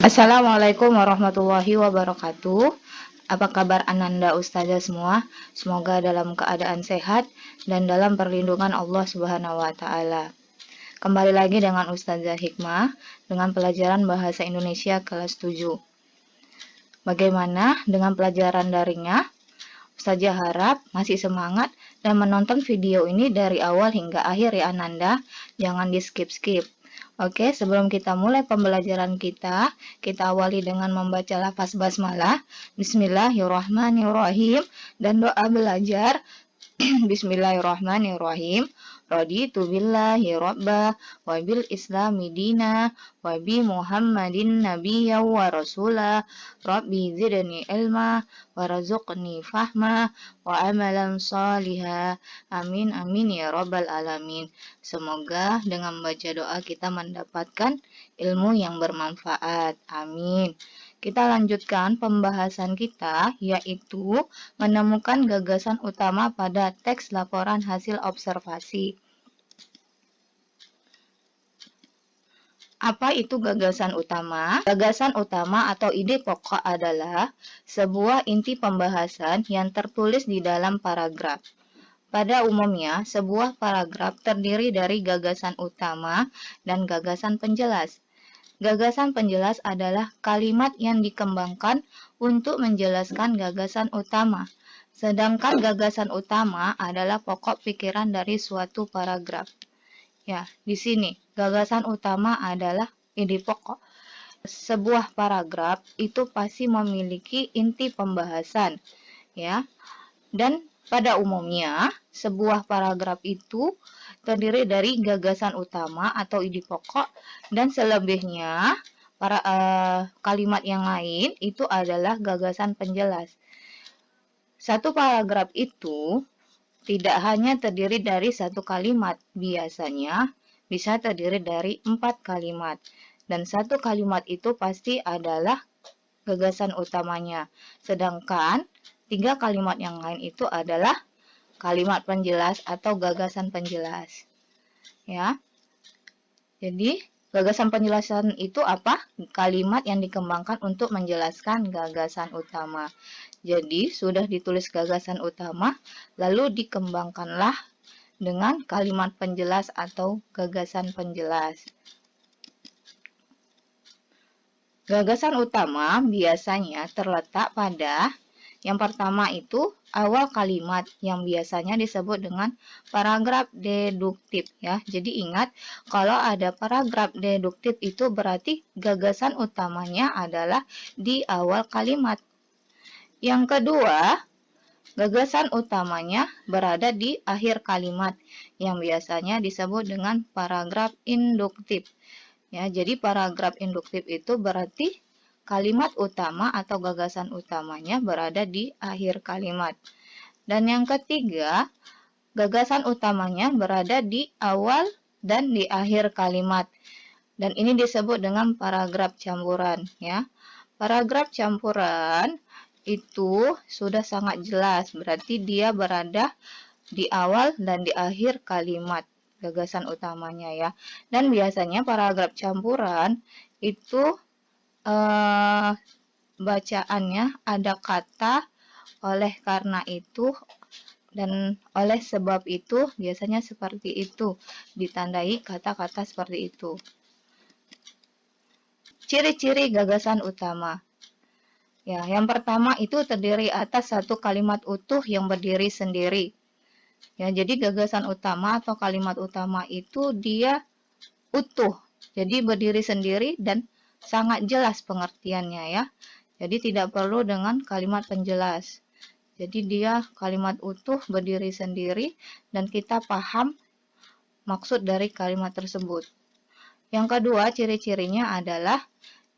Assalamualaikum warahmatullahi wabarakatuh. Apa kabar Ananda Ustazah semua? Semoga dalam keadaan sehat dan dalam perlindungan Allah Subhanahu wa taala. Kembali lagi dengan Ustazah Hikmah dengan pelajaran Bahasa Indonesia kelas 7. Bagaimana dengan pelajaran daringnya? Ustazah harap masih semangat dan menonton video ini dari awal hingga akhir ya Ananda. Jangan di skip-skip. Oke, sebelum kita mulai pembelajaran kita awali dengan membaca lafaz basmalah. Bismillahirrahmanirrahim dan doa belajar. Bismillahirrahmanirrahim. Raditu billahi rabba wa bil islami dina wa bi Muhammadin nabiyya wa rasula. Rabbi zidni ilma warzuqni fahma wa amalan salihah. Amin amin ya rabbal alamin. Semoga dengan membaca doa kita mendapatkan ilmu yang bermanfaat. Amin. Kita lanjutkan pembahasan kita, yaitu menemukan gagasan utama pada teks laporan hasil observasi. Apa itu gagasan utama? Gagasan utama atau ide pokok adalah sebuah inti pembahasan yang tertulis di dalam paragraf. Pada umumnya, sebuah paragraf terdiri dari gagasan utama dan gagasan penjelas. Gagasan penjelas adalah kalimat yang dikembangkan untuk menjelaskan gagasan utama. Sedangkan gagasan utama adalah pokok pikiran dari suatu paragraf. Ya, di sini gagasan utama adalah ide pokok. Sebuah paragraf itu pasti memiliki inti pembahasan, ya. Dan pada umumnya, sebuah paragraf itu terdiri dari gagasan utama atau ide pokok dan selebihnya kalimat yang lain itu adalah gagasan penjelas. Satu paragraf itu tidak hanya terdiri dari satu kalimat, biasanya bisa terdiri dari 4 kalimat. Dan satu kalimat itu pasti adalah gagasan utamanya. Sedangkan 3 kalimat yang lain itu adalah kalimat penjelas atau gagasan penjelas. Ya. Jadi, gagasan penjelasan itu apa? Kalimat yang dikembangkan untuk menjelaskan gagasan utama. Jadi, sudah ditulis gagasan utama, lalu dikembangkanlah dengan kalimat penjelas atau gagasan penjelas. Gagasan utama biasanya terletak pada yang pertama itu awal kalimat yang biasanya disebut dengan paragraf deduktif ya. Jadi ingat kalau ada paragraf deduktif itu berarti gagasan utamanya adalah di awal kalimat. Yang kedua, gagasan utamanya berada di akhir kalimat yang biasanya disebut dengan paragraf induktif. Ya, jadi paragraf induktif itu berarti kalimat utama atau gagasan utamanya berada di akhir kalimat. Dan yang ketiga, gagasan utamanya berada di awal dan di akhir kalimat. Dan ini disebut dengan paragraf campuran ya. Paragraf campuran itu sudah sangat jelas, berarti dia berada di awal dan di akhir kalimat gagasan utamanya ya. Dan biasanya paragraf campuran itu bacaannya ada kata oleh karena itu dan oleh sebab itu, biasanya seperti itu, ditandai kata-kata seperti itu. Ciri-ciri gagasan utama. Ya, yang pertama itu terdiri atas satu kalimat utuh yang berdiri sendiri. Ya, jadi gagasan utama atau kalimat utama itu dia utuh. Jadi berdiri sendiri dan sangat jelas pengertiannya ya. Jadi tidak perlu dengan kalimat penjelas. Jadi dia kalimat utuh berdiri sendiri dan kita paham maksud dari kalimat tersebut. Yang kedua, ciri-cirinya adalah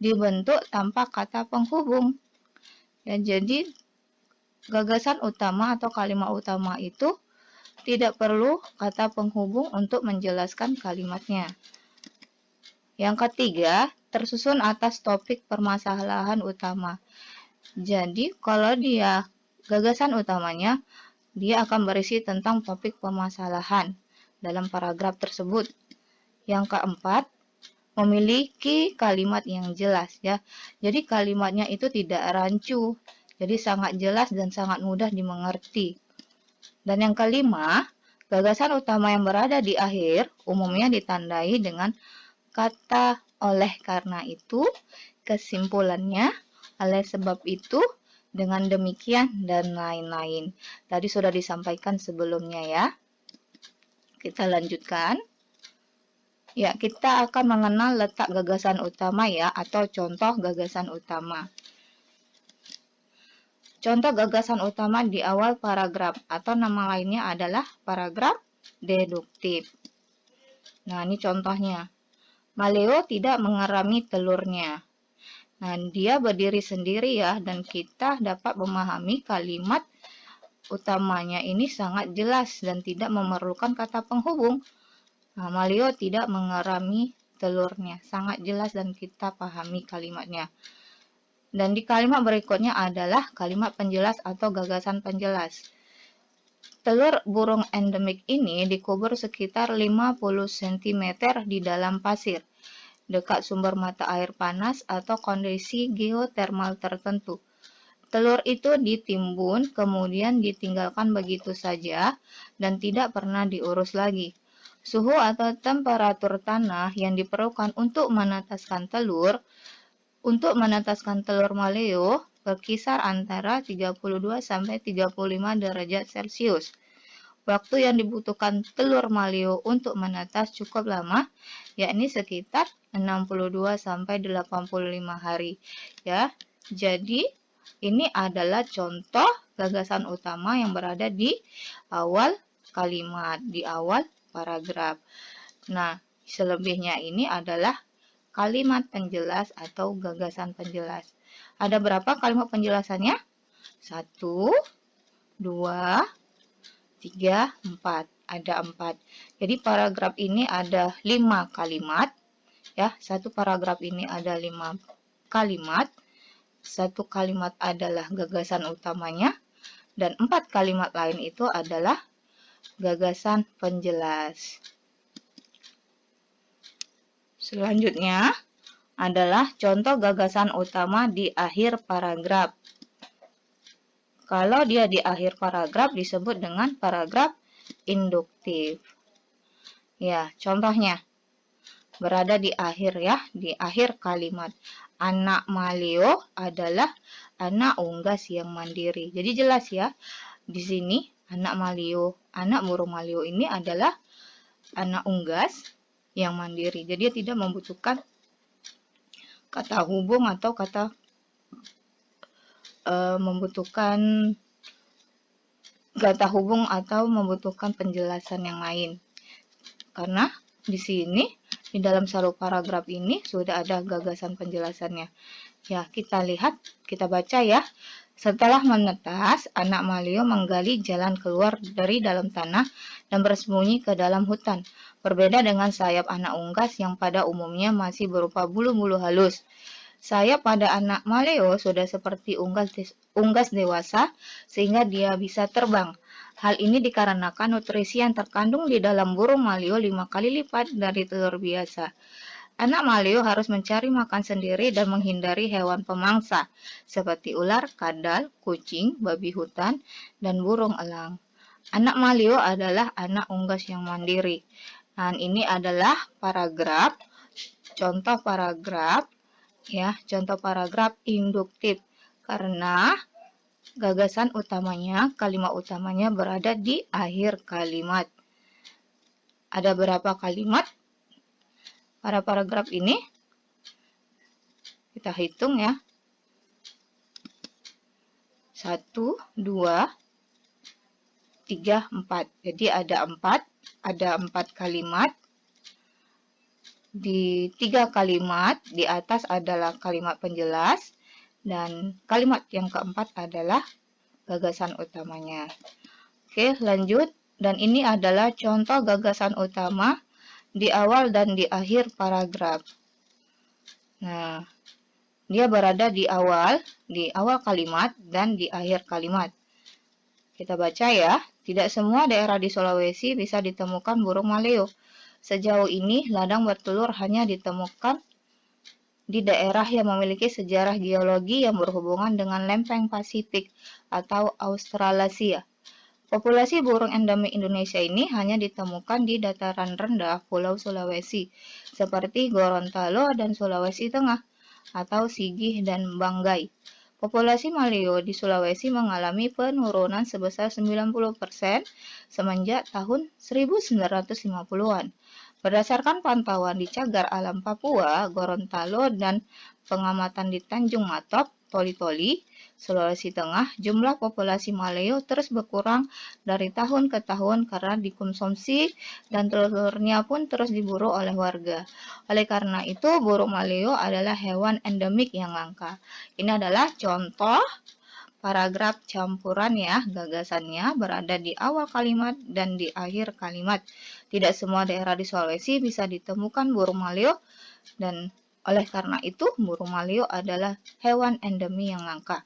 dibentuk tanpa kata penghubung. Ya, jadi gagasan utama atau kalimat utama itu tidak perlu kata penghubung untuk menjelaskan kalimatnya. Yang ketiga, tersusun atas topik permasalahan utama. Jadi, kalau dia gagasan utamanya, dia akan berisi tentang topik permasalahan dalam paragraf tersebut. Yang keempat, memiliki kalimat yang jelas ya. Jadi kalimatnya itu tidak rancu. Jadi sangat jelas dan sangat mudah dimengerti. Dan yang kelima, gagasan utama yang berada di akhir umumnya ditandai dengan kata oleh karena itu, kesimpulannya, oleh sebab itu, dengan demikian, dan lain-lain. Tadi sudah disampaikan sebelumnya ya. Kita lanjutkan. Ya, kita akan mengenal letak gagasan utama ya, atau contoh gagasan utama. Contoh gagasan utama di awal paragraf, atau nama lainnya adalah paragraf deduktif. Nah, ini contohnya. Maleo tidak mengerami telurnya. Nah, dia berdiri sendiri ya, dan kita dapat memahami kalimat utamanya ini sangat jelas dan tidak memerlukan kata penghubung. Nah, Maleo tidak mengerami telurnya. Sangat jelas dan kita pahami kalimatnya. Dan di kalimat berikutnya adalah kalimat penjelas atau gagasan penjelas. Telur burung endemik ini dikubur sekitar 50 cm di dalam pasir, dekat sumber mata air panas atau kondisi geotermal tertentu. Telur itu ditimbun, kemudian ditinggalkan begitu saja, dan tidak pernah diurus lagi. Suhu atau temperatur tanah yang diperlukan untuk menetaskan telur maleo berkisar antara 32–35 derajat Celcius. Waktu yang dibutuhkan telur maleo untuk menetas cukup lama, yakni sekitar 62–85 hari. Ya, jadi ini adalah contoh gagasan utama yang berada di awal kalimat, di awal paragraf. Nah, selebihnya ini adalah kalimat penjelas atau gagasan penjelas. Ada berapa kalimat penjelasannya? 1, 2, 3, 4. Ada 4. Jadi paragraf ini ada 5 kalimat. Ya, satu paragraf ini ada 5 kalimat. Satu kalimat adalah gagasan utamanya. Dan 4 kalimat lain itu adalah gagasan penjelas. Selanjutnya adalah contoh gagasan utama di akhir paragraf. Kalau dia di akhir paragraf disebut dengan paragraf induktif. Ya, contohnya berada di akhir ya, di akhir kalimat. Anak maleo adalah anak unggas yang mandiri. Jadi jelas ya, di sini anak maleo, anak burung maleo ini adalah anak unggas yang mandiri. Jadi dia tidak membutuhkan kata hubung atau kata membutuhkan penjelasan yang lain. Karena di sini di dalam satu paragraf ini sudah ada gagasan penjelasannya. Ya, kita lihat, kita baca ya. Setelah menetas, anak maleo menggali jalan keluar dari dalam tanah dan bersembunyi ke dalam hutan. Berbeda dengan sayap anak unggas yang pada umumnya masih berupa bulu-bulu halus. Sayap pada anak maleo sudah seperti unggas dewasa sehingga dia bisa terbang. Hal ini dikarenakan nutrisi yang terkandung di dalam burung maleo 5 kali lipat dari telur biasa. Anak maleo harus mencari makan sendiri dan menghindari hewan pemangsa, seperti ular, kadal, kucing, babi hutan, dan burung elang. Anak maleo adalah anak unggas yang mandiri. Dan ini adalah paragraf, contoh paragraf, ya, contoh paragraf induktif. Karena gagasan utamanya, kalimat utamanya berada di akhir kalimat. Ada berapa kalimat pada paragraf ini? Kita hitung ya. 1, 2, 3, 4. Jadi ada 4 kalimat. Di 3 kalimat di atas adalah kalimat penjelas dan kalimat yang keempat adalah gagasan utamanya. Oke, lanjut. Dan ini adalah contoh gagasan utama di awal dan di akhir paragraf. Nah, dia berada di awal kalimat dan di akhir kalimat. Kita baca ya. Tidak semua daerah di Sulawesi bisa ditemukan burung maleo. Sejauh ini, ladang bertelur hanya ditemukan di daerah yang memiliki sejarah geologi yang berhubungan dengan lempeng Pasifik atau Australasia. Populasi burung endemik Indonesia ini hanya ditemukan di dataran rendah Pulau Sulawesi, seperti Gorontalo dan Sulawesi Tengah, atau Sigih dan Banggai. Populasi maleo di Sulawesi mengalami penurunan sebesar 90% semenjak tahun 1950-an. Berdasarkan pantauan di Cagar Alam Papua, Gorontalo, dan pengamatan di Tanjung Matop, Toli-Toli, Sulawesi Tengah, jumlah populasi maleo terus berkurang dari tahun ke tahun karena dikonsumsi dan telurnya pun terus diburu oleh warga. Oleh karena itu, burung maleo adalah hewan endemik yang langka. Ini adalah contoh paragraf campuran ya, gagasannya berada di awal kalimat dan di akhir kalimat. Tidak semua daerah di Sulawesi bisa ditemukan burung maleo dan oleh karena itu, burung maleo adalah hewan endemi yang langka.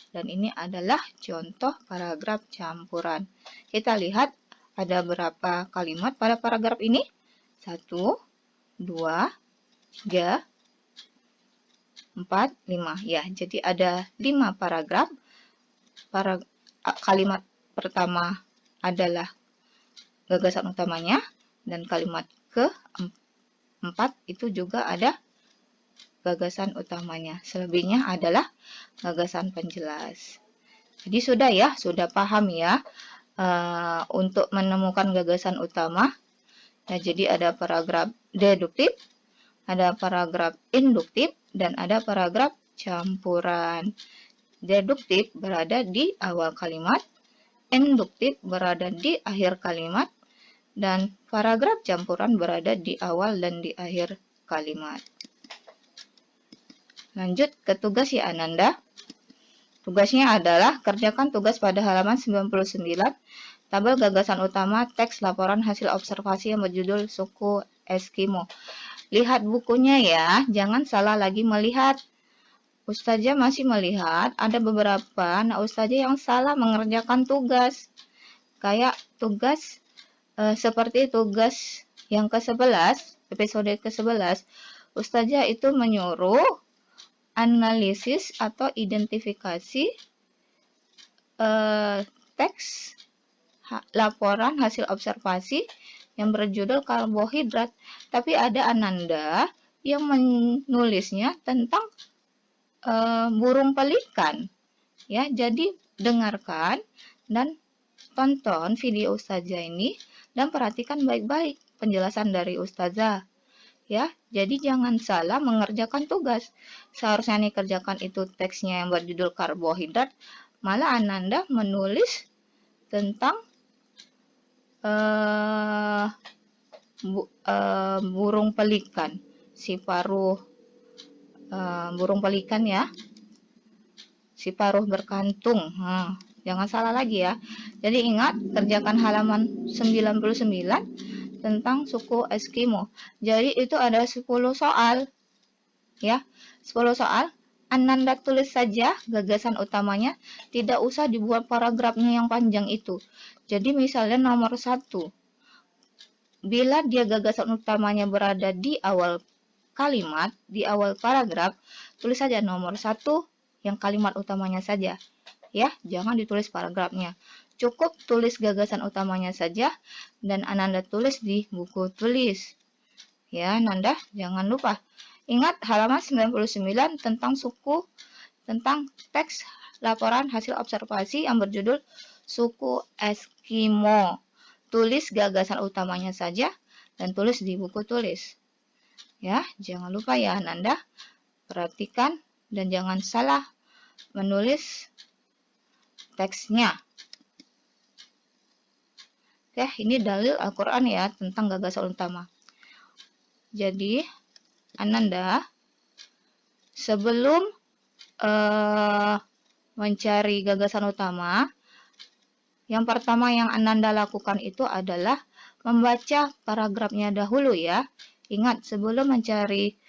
Dan ini adalah contoh paragraf campuran. Kita lihat ada berapa kalimat pada paragraf ini? 1, 2, 3, 4, 5. Ya, jadi ada 5 paragraf. Kalimat pertama adalah gagasan utamanya, dan kalimat keempat itu juga ada gagasan utamanya. Selebihnya adalah gagasan penjelas. Jadi sudah paham ya untuk menemukan gagasan utama. Nah, jadi ada paragraf deduktif, ada paragraf induktif, dan ada paragraf campuran. Deduktif berada di awal kalimat, induktif berada di akhir kalimat, dan paragraf campuran berada di awal dan di akhir kalimat. Lanjut ke tugas ya Ananda. Tugasnya adalah kerjakan tugas pada halaman 99, tabel gagasan utama teks laporan hasil observasi yang berjudul Suku Eskimo. Lihat bukunya ya, jangan salah lagi melihat. Ustazah masih melihat ada beberapa ustazah yang salah mengerjakan tugas. Kayak tugas seperti tugas yang ke-11, episode ke-11, ustazah itu menyuruh analisis atau identifikasi teks laporan hasil observasi yang berjudul karbohidrat. Tapi ada Ananda yang menulisnya tentang burung pelikan. Ya, jadi dengarkan dan tonton video ustazah ini dan perhatikan baik-baik penjelasan dari ustazah. Ya, jadi jangan salah mengerjakan tugas. Seharusnya nih kerjakan itu teksnya yang berjudul karbohidrat, malah Ananda menulis tentang burung pelikan, si paruh burung pelikan ya, si paruh berkantung. Jangan salah lagi ya. Jadi ingat, kerjakan halaman 99 tentang suku Eskimo. Jadi itu ada 10 soal. Ya, 10 soal. Ananda tulis saja gagasan utamanya, tidak usah dibuat paragrafnya yang panjang itu. Jadi misalnya nomor 1. Bila dia gagasan utamanya berada di awal kalimat, di awal paragraf, tulis saja nomor 1 yang kalimat utamanya saja. Ya, jangan ditulis paragrafnya. Cukup tulis gagasan utamanya saja dan Ananda tulis di buku tulis. Ya, Nanda, jangan lupa. Ingat halaman 99 tentang teks laporan hasil observasi yang berjudul Suku Eskimo. Tulis gagasan utamanya saja dan tulis di buku tulis. Ya, jangan lupa ya Nanda. Perhatikan dan jangan salah menulis teksnya. Oke, ini dalil Al-Quran ya tentang gagasan utama. Jadi, Ananda sebelum mencari gagasan utama, yang pertama yang Ananda lakukan itu adalah membaca paragrafnya dahulu ya. Ingat, sebelum mencari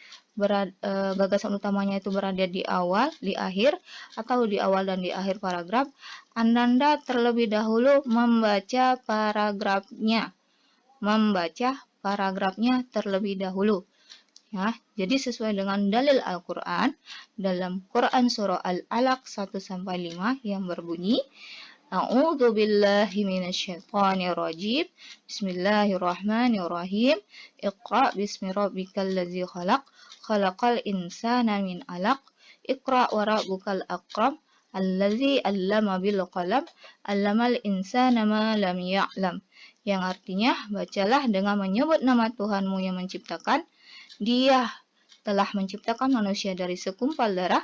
gagasan utamanya itu berada di awal, di akhir, atau di awal dan di akhir paragraf, Ananda terlebih dahulu membaca paragrafnya. Membaca paragrafnya terlebih dahulu. Ya, jadi sesuai dengan dalil Al-Quran, dalam Quran Surah Al-Alaq 1-5 yang berbunyi, A'udzu billahi minasyaitonir rajim. Bismillahirrahmanirrahim. Iqra bismi rabbikal ladzi khalaq. Khalaqal insana min 'alaq. Iqra wa rabbukal akram. Alladzi 'allama bil qalam. 'Allamal insana ma lam ya'lam. Yang artinya, bacalah dengan menyebut nama Tuhanmu yang menciptakan. Dia telah menciptakan manusia dari segumpal darah.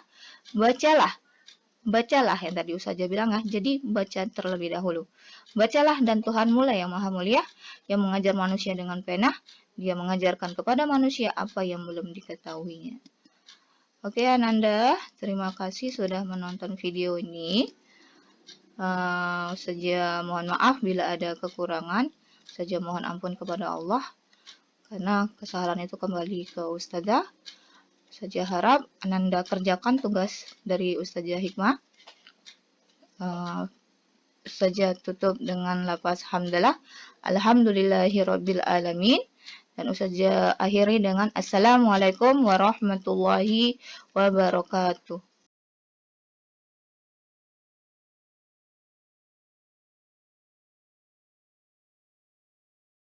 Bacalah yang tadi Ustazah bilang ya, jadi baca terlebih dahulu. Bacalah dan Tuhanmu lah yang maha mulia, yang mengajar manusia dengan pena, dia mengajarkan kepada manusia apa yang belum diketahuinya. Oke Ananda, terima kasih sudah menonton video ini. Ustazah mohon maaf bila ada kekurangan, Ustazah mohon ampun kepada Allah, karena kesalahan itu kembali ke Ustazah. Ustazah harap Ananda kerjakan tugas dari Ustazah Hikmah. Saja tutup dengan lafaz hamdalah, alhamdulillahirabbil alamin, dan Ustazah akhiri dengan assalamualaikum warahmatullahi wabarakatuh.